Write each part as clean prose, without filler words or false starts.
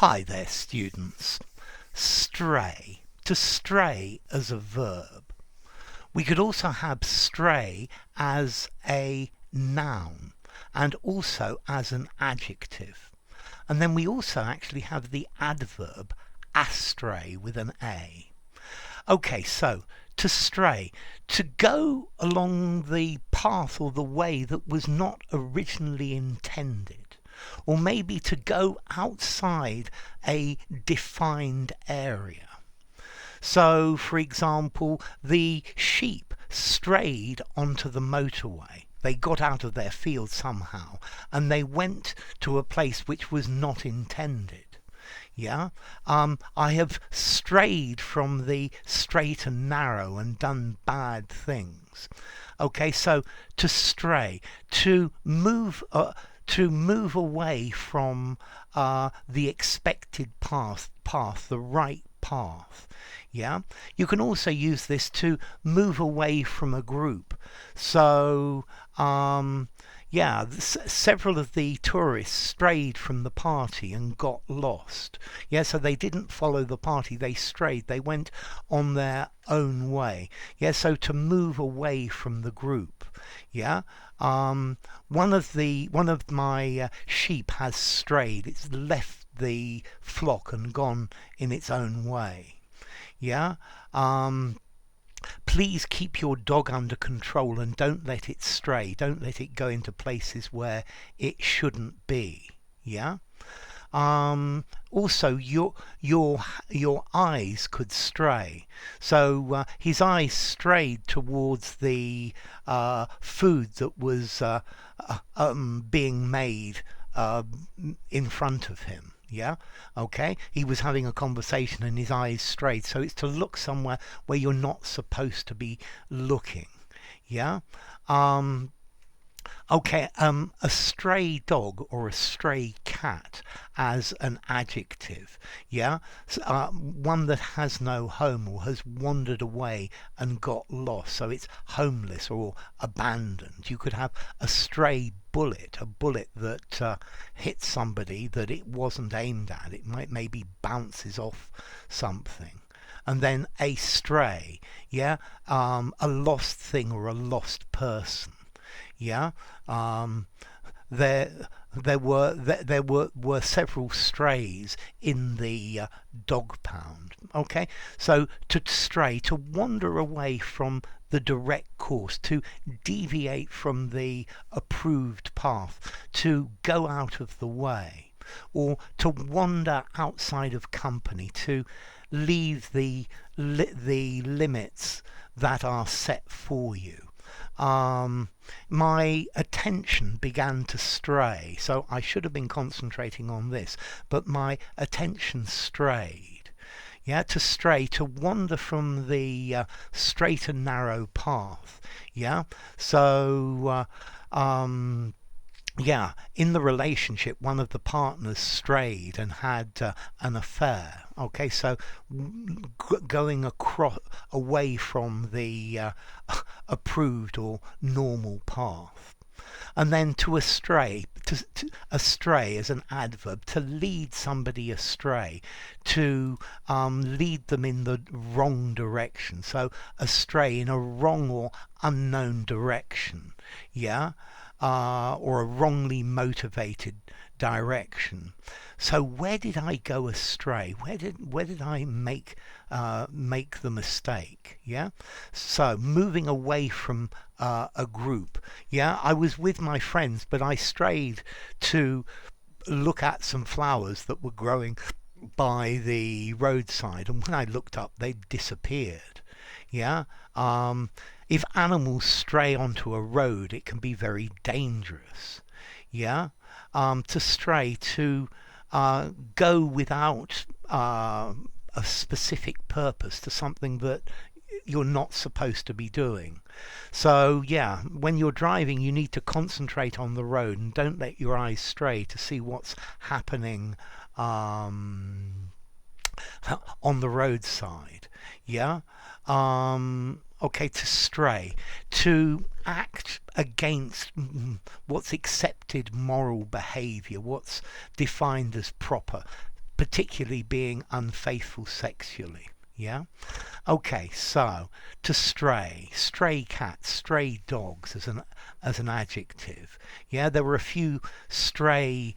Hi there, students. Stray. To stray as a verb. We could also have stray as a noun and also as an adjective. And then we also actually have the adverb astray with an A. Okay, so to stray, to go along the path or the way that was not originally intended. Or maybe to go outside a defined area. So, for example, the sheep strayed onto the motorway. They got out of their field somehow and they went to a place which was not intended. Yeah, I have strayed from the straight and narrow and done bad things. Okay, so to stray, to move away from the expected path, the right path. Yeah, you can also use this to move away from a group. So yeah, several of the tourists strayed from the party and got lost. Yeah, so they didn't follow the party, they strayed, they went on their own way. Yeah, so to move away from the group. Yeah, one of my sheep has strayed. It's left the flock and gone in its own way. Yeah. Please keep your dog under control and don't let it stray. Don't let it go into places where it shouldn't be. Yeah. Also, your eyes could stray. So his eyes strayed towards the food that was being made in front of him. Yeah, okay. He was having a conversation and his eyes strayed. So it's to look somewhere where you're not supposed to be looking. Yeah. Okay, a stray dog or a stray cat as an adjective, yeah? One that has no home or has wandered away and got lost, so it's homeless or abandoned. You could have a stray bullet, a bullet that hits somebody that it wasn't aimed at. It maybe bounces off something. And then a stray, yeah? A lost thing or a lost person. Yeah, there were several strays in the dog pound. Okay, so to stray, to wander away from the direct course, to deviate from the approved path, to go out of the way, or to wander outside of company, to leave the limits that are set for you. My attention began to stray, so I should have been concentrating on this, but my attention strayed. Yeah, to stray, to wander from the straight and narrow path. Yeah, so yeah, in the relationship, one of the partners strayed and had an affair. Okay, so going away from the approved or normal path. And then to astray, to astray as an adverb, to lead somebody astray, to lead them in the wrong direction. So astray in a wrong or unknown direction. Yeah. Or a wrongly motivated direction. So where did I go astray? Where did I make the mistake? Yeah. So moving away from a group. Yeah, I was with my friends, but I strayed to look at some flowers that were growing by the roadside, and when I looked up, they'd disappeared. Yeah. If animals stray onto a road, it can be very dangerous. Yeah. To stray, to go without a specific purpose to something that you're not supposed to be doing. So yeah, when you're driving, you need to concentrate on the road and don't let your eyes stray to see what's happening on the roadside. Yeah. Okay, to stray, to act against what's accepted moral behaviour, what's defined as proper, particularly being unfaithful sexually. Yeah. Okay, so to stray, stray cats, stray dogs as an adjective. Yeah, there were a few stray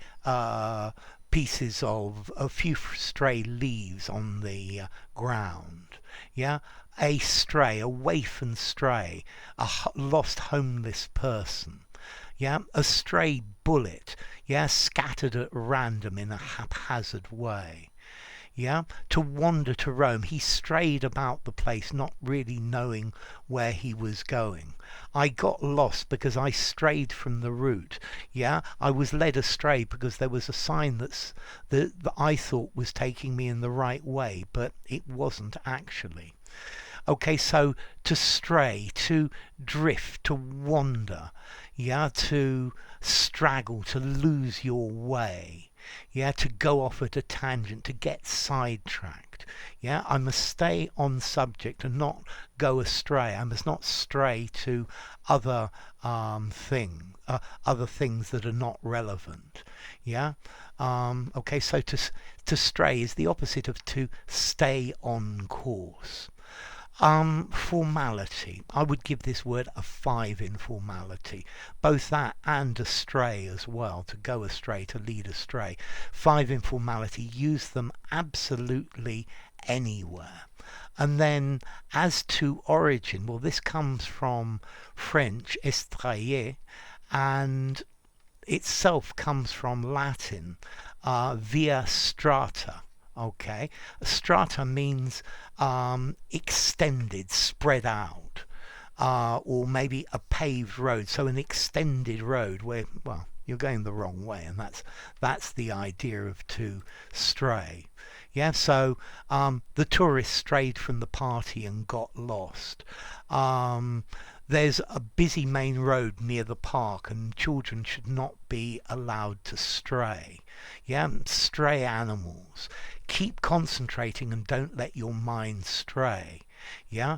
pieces of a few stray leaves on the ground. Yeah, a stray, a waif and stray, a lost homeless person. Yeah, a stray bullet. Yeah, scattered at random in a haphazard way. Yeah, to wander, to roam. He strayed about the place, not really knowing where he was going. I got lost because I strayed from the route. Yeah, I was led astray because there was a sign that I thought was taking me in the right way, but it wasn't actually. Okay, so to stray, to drift, to wander, yeah, to straggle, to lose your way. Yeah, to go off at a tangent, to get sidetracked. Yeah, I must stay on subject and not go astray. I must not stray to other other things that are not relevant. Yeah. Okay, so to stray is the opposite of to stay on course. Formality. I would give this word a 5 in formality. Both that and astray as well. To go astray, to lead astray. 5 in formality. Use them absolutely anywhere. And then as to origin, well, this comes from French, estrayer, and itself comes from Latin, via strata. Okay, strata means extended, spread out, or maybe a paved road. So an extended road where, well, you're going the wrong way, and that's the idea of to stray. Yeah, so the tourist strayed from the party and got lost. There's a busy main road near the park, and children should not be allowed to stray. Yeah, stray animals. Keep concentrating and don't let your mind stray. Yeah,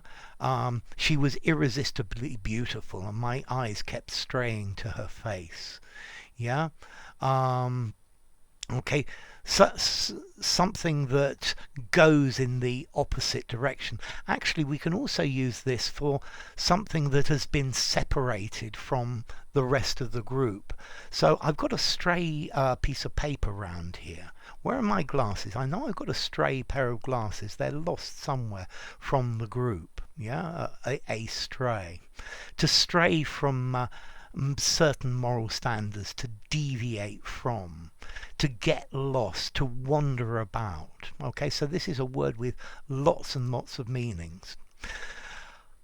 she was irresistibly beautiful, and my eyes kept straying to her face. Yeah, okay. So, something that goes in the opposite direction. Actually, we can also use this for something that has been separated from the rest of the group. So I've got a stray piece of paper around here. Where are my glasses? I know I've got a stray pair of glasses. They're lost somewhere from the group. Yeah, a stray. To stray from certain moral standards, to deviate from, to get lost, to wander about. Okay, so this is a word with lots and lots of meanings.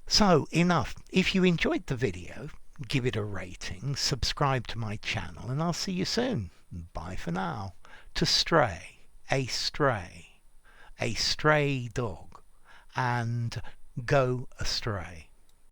So enough. If you enjoyed the video, give it a rating, subscribe to my channel, and I'll see you soon. Bye for now. To stray, a stray dog, and go astray.